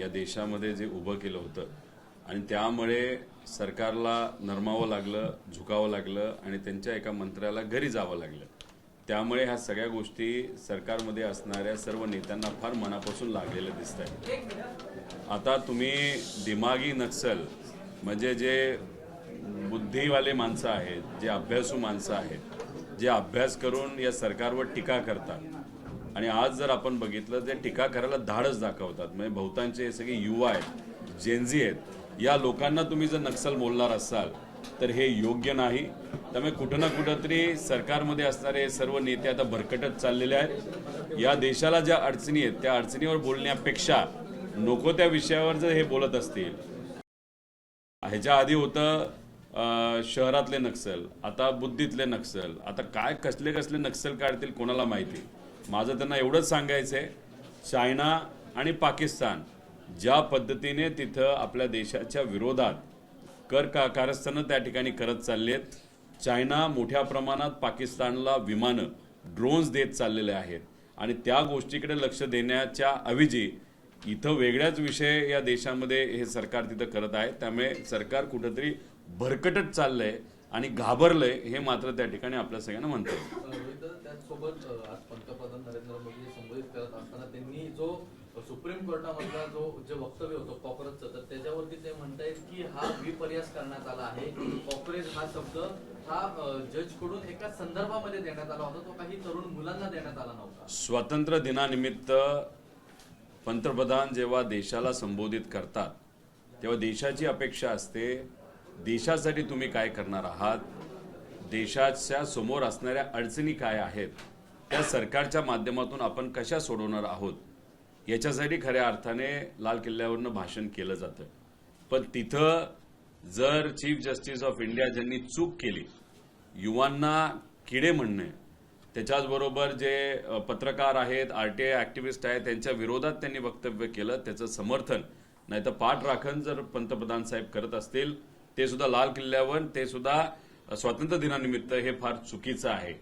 या देशामध्ये जे उभं केलं होतं आणि त्यामुळे सरकारला नरमावं लागलं, झुकावं लागलं आणि त्यांच्या एका मंत्र्याला घरी जावं लागलं. त्यामुळे ह्या सगळ्या गोष्टी सरकारमध्ये असणाऱ्या सर्व नेत्यांना फार मनापासून लागलेल्या दिसत आहेत. आता तुम्ही दिमागी नक्सल म्हणजे जे बुद्धिवाले माणसं आहेत, जे अभ्यासू माणसं आहेत, जे अभ्यास करून या सरकारवर टीका करतात आणि आज जर आपण बघितलं ते टीका करायला धाडस दाखवतात. म्हणजे बहुतांचे हे सगळे युवा आहेत, जेनझी आहेत. या लोकांना तुम्ही जर नक्सल बोलणार असाल तर हे योग्य नाही. त्यामुळे कुठं ना कुठं तरी सरकारमध्ये असणारे सर्व नेते आता भरकटत चाललेले आहेत. या देशाला ज्या अडचणी आहेत त्या अडचणीवर बोलण्यापेक्षा नको त्या विषयावर जर हे बोलत असतील. ह्याच्या आधी होतं शहरातले नक्सल, आता बुद्धीतले नक्सल, आता काय कसले कसले नक्सल काढतील कोणाला माहिती. माझं त्यांना एवढंच सांगायचं आहे, चायना आणि पाकिस्तान ज्या पद्धतीने तिथं आपल्या देशाच्या विरोधात कारस्थानं त्या ठिकाणी करत चाललेत. चायना मोठ्या प्रमाणात पाकिस्तानला विमानं, ड्रोन्स देत चाललेले आहेत आणि त्या गोष्टीकडे लक्ष देण्याच्या ऐवजी इथं वेगळ्याच विषय या देशामध्ये हे सरकार तिथं करत आहे. त्यामुळे सरकार कुठंतरी भरकटत चाललंय आणि घाबरलंय हे मात्र त्या ठिकाणी आपल्या सगळ्यांना म्हणता येईल. त्याचसोबत आज पंतप्रधान नरेंद्र मोदी संबोधित करत असताना त्यांनी जो सुप्रीम कोर्टामधला जे वक्तव्य होतं कॉक्रोचचं, तर त्याच्यावरती ते म्हणतायत की हा विपर्यास करण्यात आला आहे. कॉक्रोच हा शब्द हा जजकडून एका संदर्भामध्ये देण्यात आला होता, तो काही तरुण मुलांना देण्यात आला नव्हता. स्वातंत्र्य दिनानिमित्त पंतप्रधान जेव्हा देशाला संबोधित करतात तेव्हा देशाची अपेक्षा असते, देशासाठी तुम्ही काय करणार आहात, देशाच्या समोर असणाऱ्या अडचणी काय आहेत, त्या सरकारच्या माध्यमातून आपण कशा सोडवणार आहोत याच्यासाठी खऱ्या अर्थाने लाल किल्ल्यावरनं भाषण केलं जातं. पण तिथं जर चीफ जस्टिस ऑफ इंडिया ज्यांनी चूक केली, युवांना किडे म्हणणे, त्याच्याचबरोबर जे पत्रकार आहेत, RTI ॲक्टिव्हिस्ट आहेत, त्यांच्या विरोधात त्यांनी वक्तव्य केलं, त्याचं समर्थन नाही तर पाठराखण जर पंतप्रधान साहेब करत असतील, ते सुद्धा लाल किल्ल्यावर, ते सुद्धा स्वातंत्र्य दिनानिमित्त, हे फार चुकीचं आहे.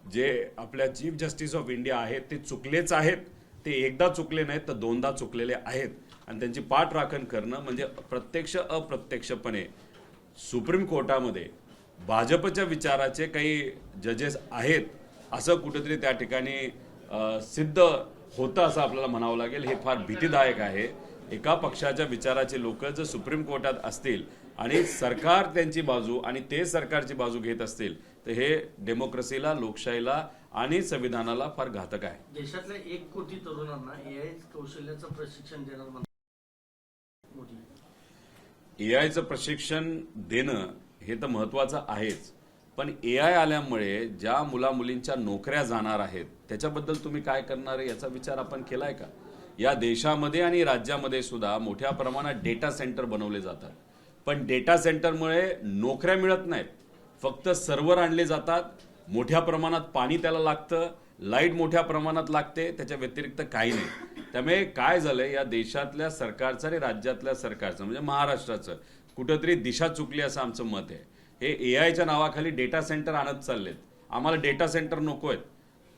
जे आपल्या चीफ जस्टिस ऑफ इंडिया आहेत ते चुकलेच आहेत, ते एकदा चुकले नाहीत तर दोनदा चुकलेले आहेत आणि त्यांची पाठराखण करणं म्हणजे प्रत्यक्ष अप्रत्यक्षपणे सुप्रीम कोर्टामध्ये भाजपच्या विचाराचे काही जजेस आहेत असं कुठेतरी त्या ठिकाणी सिद्ध होतं असं आपल्याला म्हणावं लागेल. हे फार भीतीदायक आहे. एका पक्षाच्या विचाराचे लोक जर सुप्रीम कोर्टात असतील आणि सरकार त्यांची बाजू आणि ते सरकारची बाजू घेत असतील तर हे डेमोक्रेसीला, लोकशाहीला आणि संविधानाला फार घातक आहे. देशातल्या 1 कोटी तरुणांना AI कौशल्याचं प्रशिक्षण देणार मोदी. AIचं प्रशिक्षण देणं हे तर महत्वाचं आहेच, पण AI आल्यामुळे ज्या मुलामुलींच्या नोकऱ्या जाणार आहेत त्याच्याबद्दल तुम्ही काय करणार आहे याचा विचार आपण केलाय का? या देशामध्ये आणि राज्यामध्ये सुद्धा मोठ्या प्रमाणात डेटा सेंटर बनवले जातात, पण डेटा सेंटरमुळे नोकऱ्या मिळत नाहीत. फक्त सर्व्हर आणले जातात, मोठ्या प्रमाणात पाणी त्याला लागतं, लाईट मोठ्या प्रमाणात लागते, त्याच्या व्यतिरिक्त काही नाही. त्यामुळे काय झालंय, या देशातल्या सरकारचं आणि राज्यातल्या सरकारचं म्हणजे महाराष्ट्राचं कुठंतरी दिशा चुकली असं आमचं मत आहे. हे AIच्या नावाखाली डेटा सेंटर आणत चाललेत. आम्हाला डेटा सेंटर नको आहेत.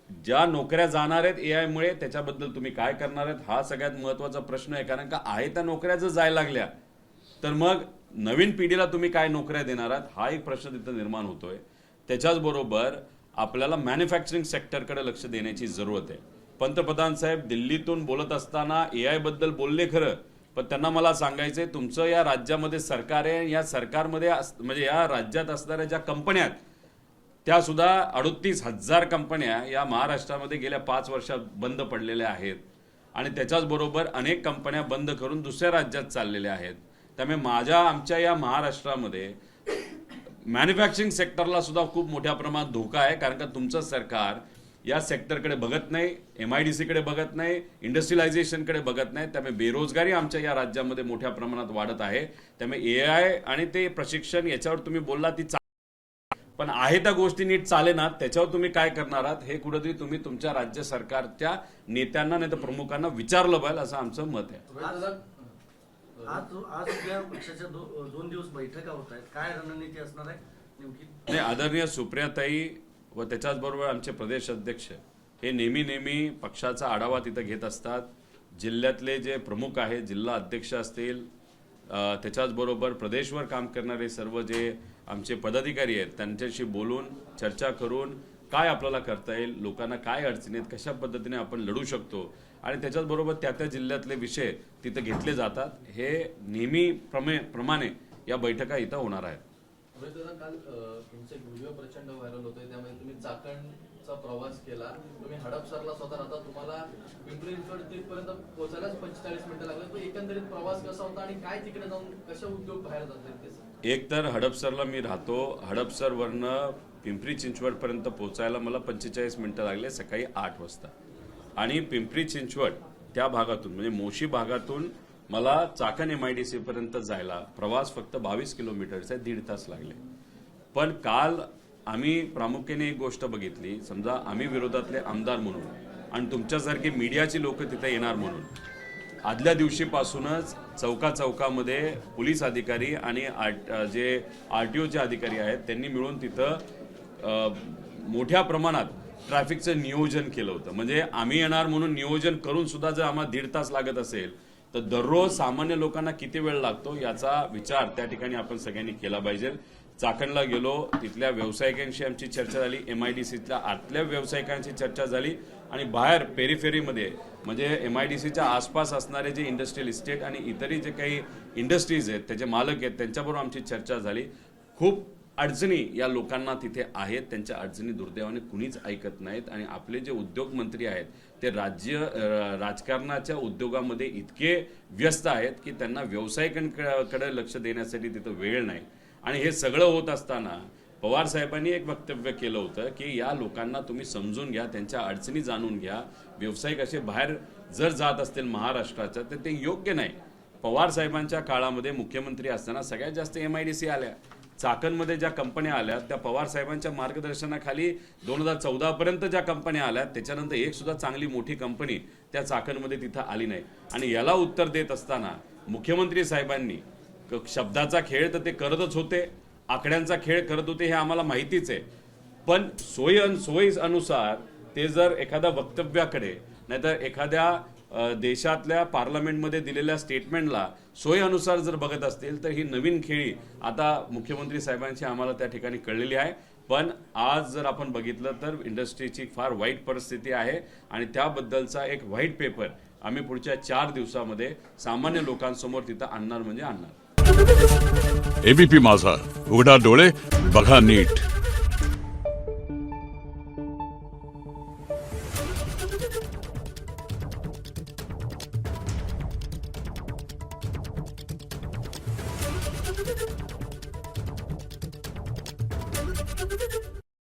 ज्या नोकऱ्या जाणार आहेत AI मुळे त्याच्याबद्दल तुम्ही काय करणार आहेत हा सगळ्यात महत्वाचा प्रश्न आहे. कारण का आहे त्या नोकऱ्या जर जायला लागल्या तर मग नवीन पिढीला तुम्ही काय नोकऱ्या देणार आहात हा एक प्रश्न तिथं निर्माण होतोय. त्याच्याचबरोबर आपल्याला मॅन्युफॅक्चरिंग सेक्टरकडे लक्ष देण्याची जरूरत आहे. पंतप्रधान साहेब दिल्लीतून बोलत असताना AI बद्दल बोलले खरं, पण त्यांना मला सांगायचंय तुमचं या राज्यामध्ये सरकार आहे, या सरकारमध्ये म्हणजे या राज्यात असणाऱ्या ज्या कंपन्या आहेत त्या सुद्धा 38,000 कंपन्या या महाराष्ट्रामध्ये गेल्या 5 वर्षात बंद पडलेल्या आहेत आणि त्याच्याचबरोबर अनेक कंपन्या बंद करून दुसऱ्या राज्यात चाललेल्या आहेत. त्यामुळे आमच्या या महाराष्ट्रामध्ये मॅन्युफॅक्चरिंग सेक्टरला सुद्धा खूप मोठ्या प्रमाणात धोका आहे. कारण का तुमचं सरकार या सेक्टरकडे बघत नाही, MIDCकडे बघत नाही, इंडस्ट्रियलायझेशनकडे बघत नाही. त्यामुळे बेरोजगारी आमच्या या राज्यामध्ये मोठ्या प्रमाणात वाढत आहे. त्यामुळे AI आणि ते प्रशिक्षण याच्यावर तुम्ही बोलला ती पण आहे त्या गोष्टी नीट चालेनात, त्याच्यावर तुम्ही काय करणार आहात हे कुठेतरी तुम्ही तुमच्या राज्य सरकारच्या नेत्यांना नाही तर प्रमुखांना विचारलं पाहिजे असं आमचं मत आहे. आज उद्या पक्षाच्या 2 दिवस बैठका होत आहेत, काय रणनीती असणार आहे नेमकी? नाही, आदरणीय सुप्रियाताई व त्याच्याच बरोबर आमचे प्रदेश अध्यक्ष हे नेहमी पक्षाचा आढावा तिथं घेत असतात. जिल्ह्यातले जे प्रमुख आहेत, जिल्हा अध्यक्ष असतील, त्याच्याचबरोबर प्रदेशवर काम करणारे सर्व जे आमचे पदाधिकारी आहेत त्यांच्याशी बोलून चर्चा करून काय आपल्याला करता येईल, लोकांना काय अडचणी आहेत, कशा पद्धतीने आपण लढू शकतो आणि त्याच्याचबरोबर त्या जिल्ह्यातले विषय तिथं घेतले जातात. हे नेहमी प्रमाणे या बैठका इथं होणार आहेत. रोहित दादा, काल तुमचा एक व्हिडिओ प्रचंड व्हायरल होतोय, त्यामध्ये तुम्ही चाकणचा प्रवास केला, तुम्ही हडपसरला स्वतः राहता, तुम्हाला पिंपरी चिंचवड तिथपर्यंत पोहोचायलाच 45 मिनिटं लागले. तो एकंदरीत प्रवास कसा होता आणि काय तिकडे जाऊन कशा उद्योग बाहेर जातात ते सांगा. एक तर हडपसरला मी राहतो, हडपसरवरनं पिंपरी चिंचवडपर्यंत पोहोचायला मला 45 मिनिटं लागले सकाळी 8 वाजता आणि पिंपरी चिंचवड त्या भागातून म्हणजे मोशी भागातून मला चाकण MIDC पर्यंत जायला प्रवास फक्त 22 किलोमीटरचा 1.5 तास लागले. पण काल आम्ही प्रामुख्याने एक गोष्ट बघितली, समजा आम्ही विरोधातले आमदार म्हणून आणि तुमच्यासारखे मीडियाची लोक तिथे येणार म्हणून आदल्या दिवशीपासूनच चौकामध्ये पोलीस अधिकारी आणि जे RTOचे अधिकारी आहेत त्यांनी मिळून तिथं मोठ्या प्रमाणात ट्रॅफिकचं नियोजन केलं होतं. म्हणजे आम्ही येणार म्हणून नियोजन करून सुद्धा जर आम्हाला 1.5 तास लागत असेल तर दररोज सामान्य लोकांना किती वेळ लागतो याचा विचार त्या ठिकाणी आपण सगळ्यांनी केला पाहिजे. चाकणला गेलो, तिथल्या व्यावसायिकांशी आमची चर्चा झाली, MIDCतल्या आतल्या व्यावसायिकांची चर्चा झाली आणि बाहेर पेरिफेरीमध्ये म्हणजे MIDCच्या आसपास असणारे जे इंडस्ट्रियल इस्टेट आणि इतरही जे काही इंडस्ट्रीज आहेत त्याचे मालक आहेत त्यांच्याबरोबर आमची चर्चा झाली. खूप अडचणी या लोकांना तिथे आहेत, त्यांच्या अडचणी दुर्दैवाने कुणीच ऐकत नाहीत आणि आपले जे उद्योग मंत्री आहेत ते राजकारणाच्या उद्योगामध्ये इतके व्यस्त आहेत की त्यांना व्यावसायिकांकडे लक्ष देण्यासाठी तिथं वेळ नाही. आणि हे सगळं होत असताना पवार साहेबांनी एक वक्तव्य केलं होतं की या लोकांना तुम्ही समजून घ्या, त्यांच्या अडचणी जाणून घ्या. व्यावसायिक असे बाहेर जर जात असतील महाराष्ट्राच्या तर ते योग्य नाही. पवार साहेबांच्या काळामध्ये मुख्यमंत्री असताना सगळ्यात जास्त MIDC आल्या. चाकणमध्ये ज्या कंपन्या आल्या त्या पवार साहेबांच्या मार्गदर्शनाखाली 2014 पर्यंत ज्या कंपन्या आल्या त्याच्यानंतर एक सुद्धा चांगली मोठी कंपनी त्या चाकणमध्ये तिथं आली नाही. आणि याला उत्तर देत असताना मुख्यमंत्री साहेबांनी शब्दाचा खेळ तर ते करतच होते, आकड्यांचा खेळ करत होते, हे आम्हाला माहितीच आहे. पण सोयीनुसार ते जर एखाद्या वक्तव्याकडे नाहीतर एखाद्या देशातल्या पार्लमेंटमध्ये दिलेल्या स्टेटमेंटला सोयीनुसार जर बघत असतील तर ही नवीन खेळी आता मुख्यमंत्री साहेबांची आम्हाला त्या ठिकाणी कळलेली आहे. पण आज जर आपण बघितलं तर इंडस्ट्रीची फार वाईट परिस्थिती आहे आणि त्याबद्दलचा एक व्हाईट पेपर आम्ही पुढच्या 4 दिवसामध्ये सामान्य लोकांसमोर तिथं आणणार म्हणजे आणणार. ABP माझा, उघडा डोळे बघा नीट.